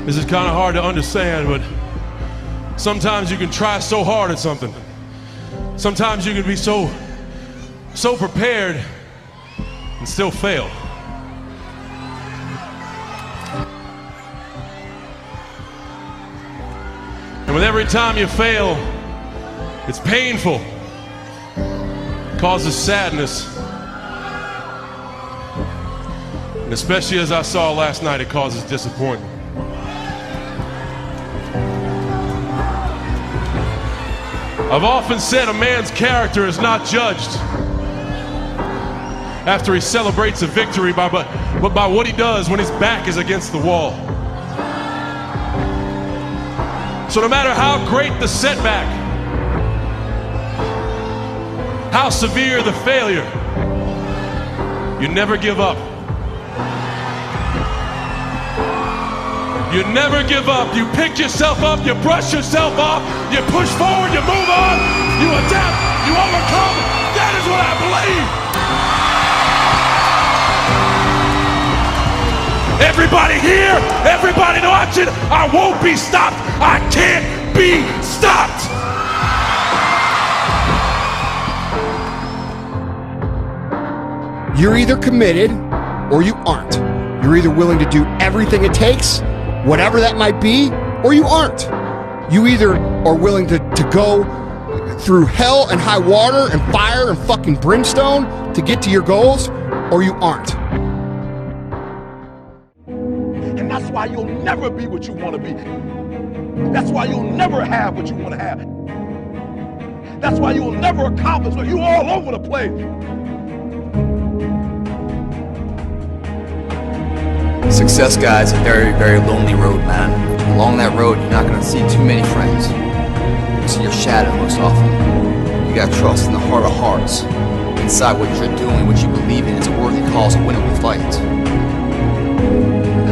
This is kind of hard to understand, but sometimes you can try so hard at something. Sometimes you can be so prepared and still fail. And with every time you fail, it's painful. It causes sadness. And especially as I saw last night, it causes disappointment. I've often said a man's character is not judged after he celebrates a victory, but by what he does when his back is against the wall. So no matter how great the setback, how severe the failure, you never give up. You never give up. You pick yourself up, you brush yourself off, you push forward, you move on, you adapt, you overcome. That is what I believe. Everybody here, everybody watching, I won't be stopped. I can't be stopped. You're either committed or you aren't. You're either willing to do everything it takes, whatever that might be, or you aren't. You either are willing to go through hell and high water and fire and fucking brimstone to get to your goals, or you aren't. And that's why you'll never be what you want to be. That's why you'll never have what you want to have. That's why you'll never accomplish what you're all over the place. Success, guys, a very, very lonely road, man. Along that road, you're not gonna see too many friends. You'll see your shadow most often. You gotta trust in the heart of hearts. Inside what you're doing, what you believe in, is a worthy cause, a winnable fight.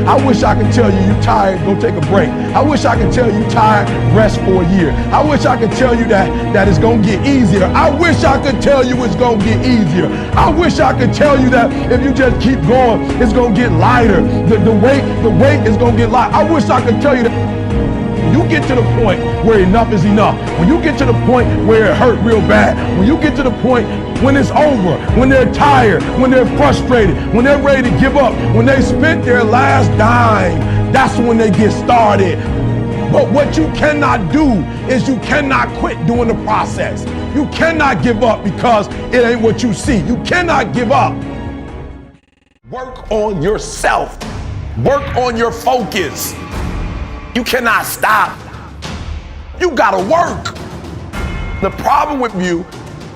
I wish I could tell you you're tired, go take a break. I wish I could tell you you're tired, rest for a year. I wish I could tell you that it's gonna get easier. I wish I could tell you it's gonna get easier. I wish I could tell you that if you just keep going, it's gonna get lighter. The weight is gonna get light. I wish I could tell you that. When you get to the point where enough is enough, when you get to the point where it hurt real bad, when you get to the point when it's over, when they're tired, when they're frustrated, when they're ready to give up, when they spent their last dime, that's when they get started. But what you cannot do is you cannot quit doing the process. You cannot give up because it ain't what you see. You cannot give up. Work on yourself. Work on your focus. You cannot stop. You gotta work. The problem with you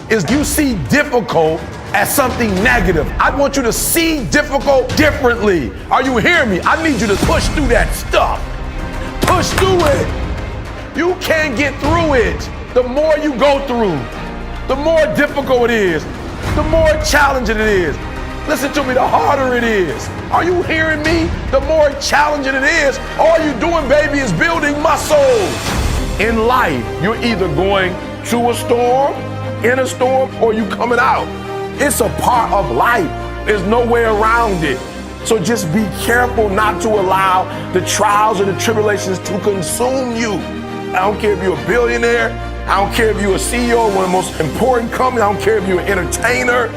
is you see difficult as something negative. I want you to see difficult differently. Are you hearing me? I need you to push through that stuff. Push through it. You can't get through it. The more you go through, the more difficult it is, the more challenging it is. Listen to me, the harder it is. Are you hearing me? The more challenging it is. All you're doing, baby, is building muscles. In life, you're either going to a storm, in a storm, or you coming out. It's a part of life. There's no way around it. So just be careful not to allow the trials and the tribulations to consume you. I don't care if you're a billionaire. I don't care if you're a CEO of one of the most important companies. I don't care if you're an entertainer.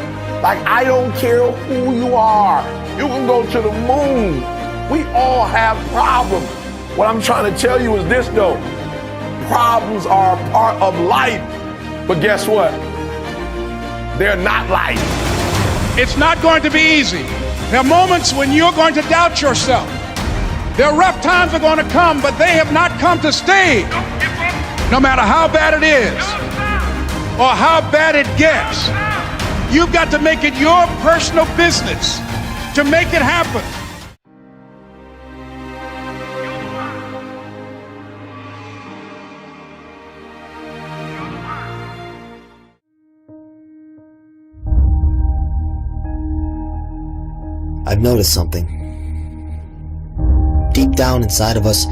Like, I don't care who you are. You can go to the moon. We all have problems. What I'm trying to tell you is this, though. Problems are a part of life. But guess what? They're not life. It's not going to be easy. There are moments when you're going to doubt yourself. There are rough times are going to come, but they have not come to stay. No matter how bad it is or how bad it gets, you've got to make it your personal business to make it happen. I've noticed something. Deep down inside of us,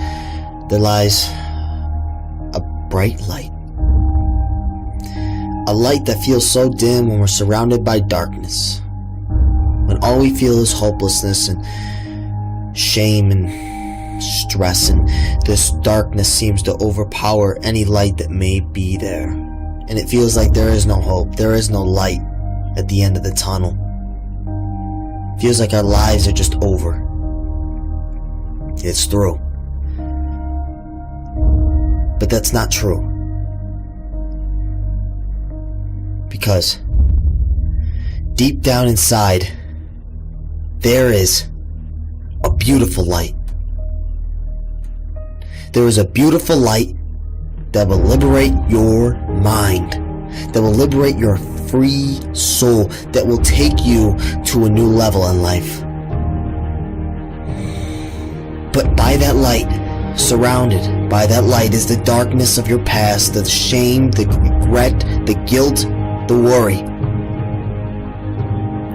there lies a bright light. A light that feels so dim when we're surrounded by darkness. When all we feel is hopelessness and shame and stress, and this darkness seems to overpower any light that may be there. And it feels like there is no hope, there is no light at the end of the tunnel. It feels like our lives are just over. It's through. But that's not true. Because deep down inside, there is a beautiful light. There is a beautiful light that will liberate your mind, that will liberate your free soul, that will take you to a new level in life. But by that light, surrounded by that light, is the darkness of your past, the shame, the regret, the guilt, the worry.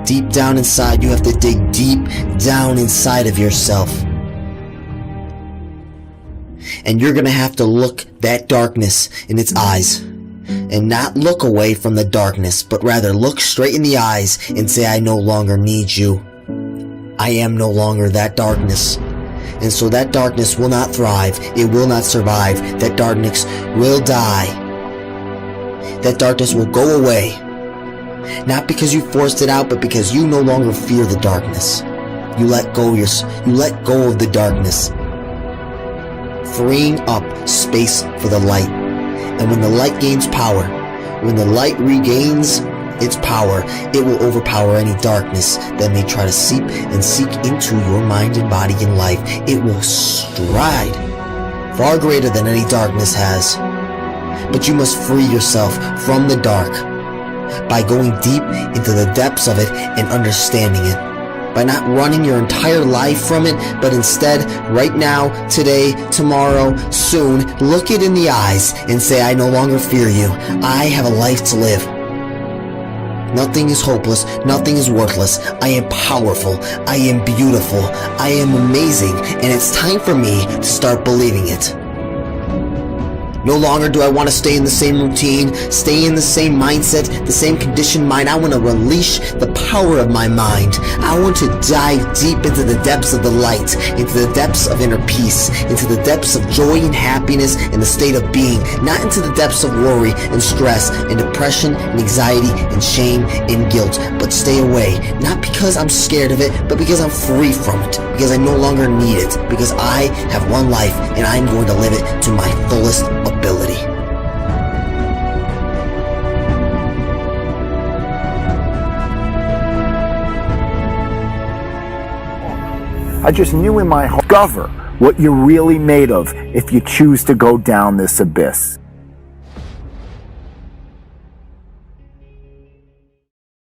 Deep down inside, you have to dig deep down inside of yourself. And you're gonna have to look that darkness in its eyes. And not look away from the darkness, but rather look straight in the eyes and say, I no longer need you. I am no longer that darkness. And so that darkness will not thrive. It will not survive. That darkness will die. That darkness will go away. Not because you forced it out, but because you no longer fear the darkness. You let go of the darkness, freeing up space for the light. And when the light gains power, when the light regains its power, it will overpower any darkness that may try to seep and seek into your mind and body and life. It will stride far greater than any darkness has. But you must free yourself from the dark by going deep into the depths of it and understanding it. By not running your entire life from it, but instead, right now, today, tomorrow, soon, look it in the eyes and say, I no longer fear you. I have a life to live. Nothing is hopeless. Nothing is worthless. I am powerful. I am beautiful. I am amazing. And it's time for me to start believing it. No longer do I want to stay in the same routine, stay in the same mindset, the same conditioned mind. I want to release the power of my mind. I want to dive deep into the depths of the light, into the depths of inner peace, into the depths of joy and happiness and the state of being, not into the depths of worry and stress and depression and anxiety and shame and guilt, but stay away, not because I'm scared of it, but because I'm free from it, because I no longer need it, because I have one life and I'm going to live it to my fullest ability. I just knew in my heart, discover what you're really made of if you choose to go down this abyss.